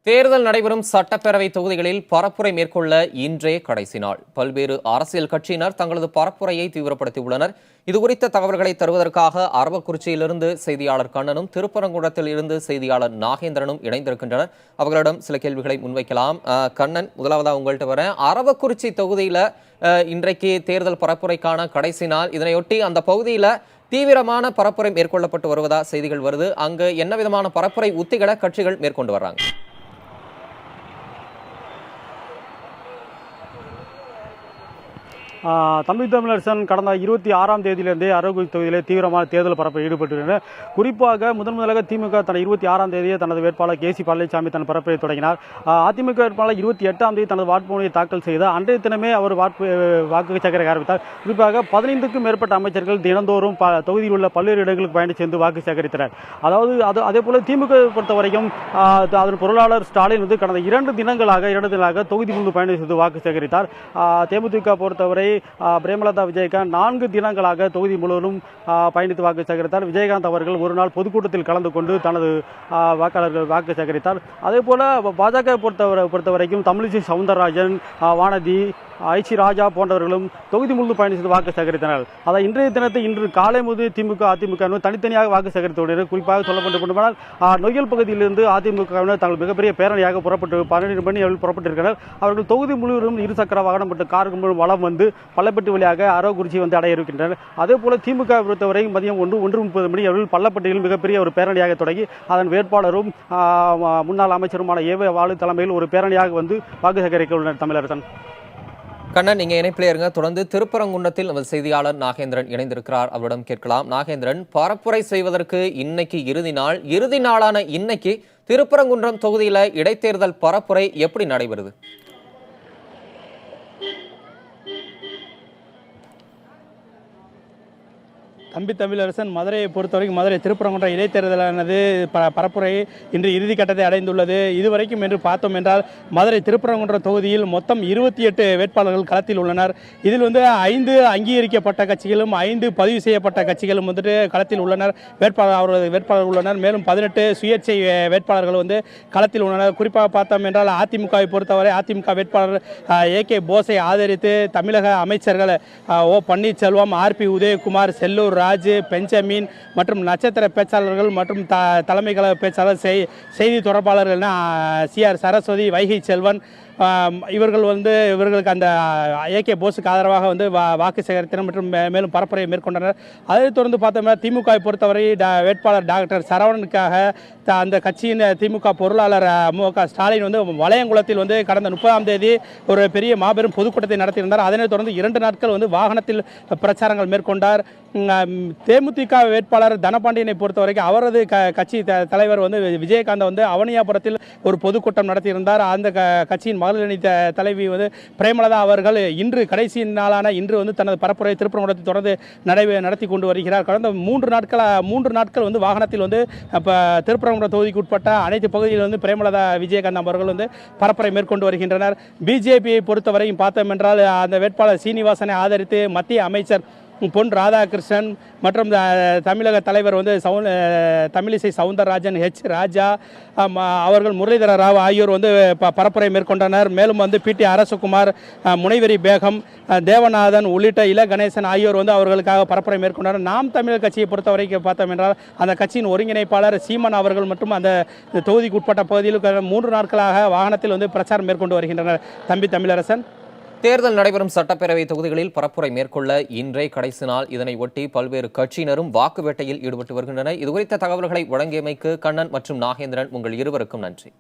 தேர்தல் நடைபெறும் சட்டப்பேரவை தொகுதிகளில் பரப்புரை மேற்கொள்ள இன்றே கடைசி நாள். பல்வேறு அரசியல் கட்சியினர் தங்களது பரப்புரையை தீவிரப்படுத்தியுள்ளனர். இதுகுறித்த தகவல்களை தருவதற்காக அரவக்குறிச்சியிலிருந்து செய்தியாளர் கண்ணனும் திருப்பரங்குன்றத்தில் இருந்து செய்தியாளர் நாகேந்திரனும் இணைந்திருக்கின்றனர். அவர்களிடம் சில கேள்விகளை முன்வைக்கலாம். கண்ணன், முதலாவதாக உங்கள்கிட்ட வரேன். அரவக்குறிச்சி தொகுதியில இன்றைக்கு தேர்தல் பரப்புரைக்கான கடைசி நாள். இதனையொட்டி அந்த பகுதியில தீவிரமான பரப்புரை மேற்கொள்ளப்பட்டு வருவதா செய்திகள் வருது. அங்கு என்ன விதமான பரப்புரை உத்திகளை கட்சிகள் மேற்கொண்டு வர்றாங்க? தமிழரசன் கடந்த 26ஆம் தேதியிலிருந்தே அரவக்குறிச்சி தொகுதியிலே தீவிரமான தேர்தல் பரப்பில் ஈடுபட்டுள்ளனர். குறிப்பாக முதலாக திமுக தனது 26ஆம் தேதியே தனது வேட்பாளர் கே.சி. பழனிசாமி தன் பரப்பை தொடங்கினார். அதிமுக வேட்பாளர் 28ஆம் தேதி தனது வாக்குமூலியை தாக்கல் செய்தார். அன்றைய தினமே அவர் வாக்கு சேகரிக்க ஆரம்பித்தார். குறிப்பாக 15க்கும் மேற்பட்ட அமைச்சர்கள் தினந்தோறும் தொகுதியில் உள்ள பல்வேறு இடங்களுக்கு பயணித்து சென்று வாக்கு சேகரித்தனர். அதாவது அதே போல திமுக பொறுத்தவரைக்கும் அதன் பொருளாளர் ஸ்டாலின் கடந்த 2 தினங்களாக தொகுதி முன்பு பயணித்து சென்று வாக்கு சேகரித்தார். தேமுதிக பொறுத்தவரை பிரேமலதா விஜயகாந்த் 4 தினங்களாக தொகுதி முழுவதும் பயணித்து வாக்கு சேகரித்தார். விஜயகாந்த் அவர்கள் ஒரு நாள் பொதுக்கூட்டத்தில் கலந்து கொண்டு தனது வாக்காளர்கள் வாக்கு சேகரித்தார். அதே போல பாஜக பொறுத்தவரைக்கும் தமிழிசை சவுந்தரராஜன், வானதி, ஐசி ராஜா போன்றவர்களும் தொகுதி முழு பயணித்து வாக்கு சேகரித்தனர். அதாவது இன்றைய தினத்தை இன்று காலை முதல் திமுக அதிமுக தனித்தனியாக வாக்கு சேகரித்துள்ளனர். குறிப்பாக சொல்லப்பட்டுமானால் நொய்யல் பகுதியிலிருந்து அதிமுகவினர் தங்கள் மிகப்பெரிய பேரணியாக 12 மணி அளவில் புறப்பட்டிருக்கிறார். அவர்கள் தொகுதி முழுவதும் இருசக்கர வாகனம் மற்றும் கார்கள் வளம் வந்து பள்ளப்பட்டி வழியாக அரவக்குறிச்சி அடைய இருக்கின்றனர். அதே போல திமுக பொறுத்தவரை மதியம் 1:30 மணி அளவில் பள்ளப்பட்டியில் மிகப்பெரிய ஒரு பேரணியாக தொடங்கி அதன் வேட்பாளரும் முன்னாள் அமைச்சருமான ஏ.வே. வாலு தலைமையில் ஒரு பேரணியாக வந்து வாக்கு சேகரிக்க உள்ளனர். தமிழரசன். கண்ணன், நீங்க இணைப்பிலே இருங்க. தொடர்ந்து திருப்பரங்குன்றத்தில் நமது செய்தியாளர் நாகேந்திரன் இணைந்திருக்கிறார். அவரிடம் கேட்கலாம். நாகேந்திரன், பரப்புரை செய்வதற்கு இன்னைக்கு இறுதி நாளான இன்னைக்கு திருப்பரங்குன்றம் தொகுதியில இடைத்தேர்தல் பரப்புரை எப்படி நடைபெறுது? தமிழரசன், மதுரையை பொறுத்தவரைக்கும் மதுரை திருப்பரங்குன்றம் இடைத்தேர்தலானது பரப்புரை இன்று இறுதி கட்டத்தை அடைந்துள்ளது. இதுவரைக்கும் என்று பார்த்தோம் என்றால் மதுரை திருப்பரங்குன்றம் தொகுதியில் மொத்தம் 28 வேட்பாளர்கள் களத்தில் உள்ளனர். இதில் 5 அங்கீகரிக்கப்பட்ட கட்சிகளும் 5 பதிவு செய்யப்பட்ட கட்சிகளும் களத்தில் உள்ளனர். வேட்பாளர்கள் உள்ளனர். மேலும் 18 சுயேட்சை வேட்பாளர்கள் களத்தில் உள்ளனர். குறிப்பாக பார்த்தோம் என்றால் அதிமுகவை பொறுத்தவரை அதிமுக வேட்பாளர் ஏ.கே. போஸை ஆதரித்து தமிழக அமைச்சர்கள் ஓ. பன்னீர்செல்வம், ஆர்.பி. உதயகுமார், செல்லூர் ராஜு, பெஞ்சமின் மற்றும் நட்சத்திர பேச்சாளர்கள் மற்றும் தலைமை கழக பேச்சாளர், செய்தி தொடர்பாளர்கள் சி.ஆர். சரஸ்வதி, வைகை செல்வன் இவர்களுக்கு அந்த ஏ.கே. போஸுக்கு ஆதரவாக வாக்கு சேகரித்தனர் மற்றும் மேலும் பரப்புரையை மேற்கொண்டனர். அதைத் தொடர்ந்து பார்த்தோம்னா திமுகவை பொறுத்தவரை வேட்பாளர் டாக்டர் சரவணனுக்காக அந்த கட்சியின் திமுக பொருளாளர் மு.க. ஸ்டாலின் வளையங்குளத்தில் கடந்த 30ஆம் தேதி ஒரு பெரிய மாபெரும் பொதுக்கூட்டத்தை நடத்தியிருந்தார். அதனைத் தொடர்ந்து 2 நாட்கள் வாகனத்தில் பிரச்சாரங்கள் மேற்கொண்டார். தேமுதிக வேட்பாளர் தனபாண்டியனை பொறுத்தவரைக்கும் அவரது கட்சி தலைவர் விஜயகாந்த் அவனியாபுரத்தில் ஒரு பொதுக்கூட்டம் நடத்தியிருந்தார். அந்த கட்சியின் மகளிரணி தலைவி பிரேமலதா அவர்கள் இன்று கடைசி நாளான இன்று தனது பரப்புரை திருப்பரங்குன்றத்தை தொடர்ந்து நடத்தி கொண்டு வருகிறார். கடந்த 3 நாட்கள் வாகனத்தில் திருப்பரங்குன்றம் தொகுதிக்கு உட்பட்ட அனைத்து பகுதிகளில் பிரேமலதா விஜயகாந்த் அவர்கள் பரப்புரை மேற்கொண்டு வருகின்றனர். பிஜேபியை பொறுத்தவரையும் பார்த்தோம் என்றால் அந்த வேட்பாளர் சீனிவாசனை ஆதரித்து மத்திய அமைச்சர் பொன் ராதாகிருஷ்ணன் மற்றும் தமிழக தலைவர் தமிழிசை சவுந்தரராஜன், ஹெச் ராஜா அவர்கள், முரளிதர ராவ் ஆகியோர் பரப்புரை மேற்கொண்டனர். மேலும் பி.டி. அரசகுமார், முனைவரி பேகம், தேவநாதன் உள்ளிட்ட இல கணேசன் ஆகியோர் அவர்களுக்காக பரப்புரை மேற்கொண்டனர். நாம் தமிழர் கட்சியை பொறுத்தவரைக்கும் பார்த்தோம் என்றால் அந்த கட்சியின் ஒருங்கிணைப்பாளர் சீமன் அவர்கள் மற்றும் அந்த தொகுதிக்கு உட்பட்ட பகுதியில் 3 நாட்களாக வாகனத்தில் பிரச்சாரம் மேற்கொண்டு வருகின்றனர். தமிழரசன். தேர்தல் நடைபெறும் சட்டப்பேரவை தொகுதிகளில் பரப்புரை மேற்கொள்ள இன்றே கடைசி நாள். இதனை ஒட்டி பல்வேறு கட்சியினரும் வாக்கு வேட்டையில் ஈடுபட்டு வருகின்றனர். இதுகுறித்த தகவல்களை வழங்கியமைக்கு கண்ணன் மற்றும் நாகேந்திரன், உங்கள் இருவருக்கும் நன்றி.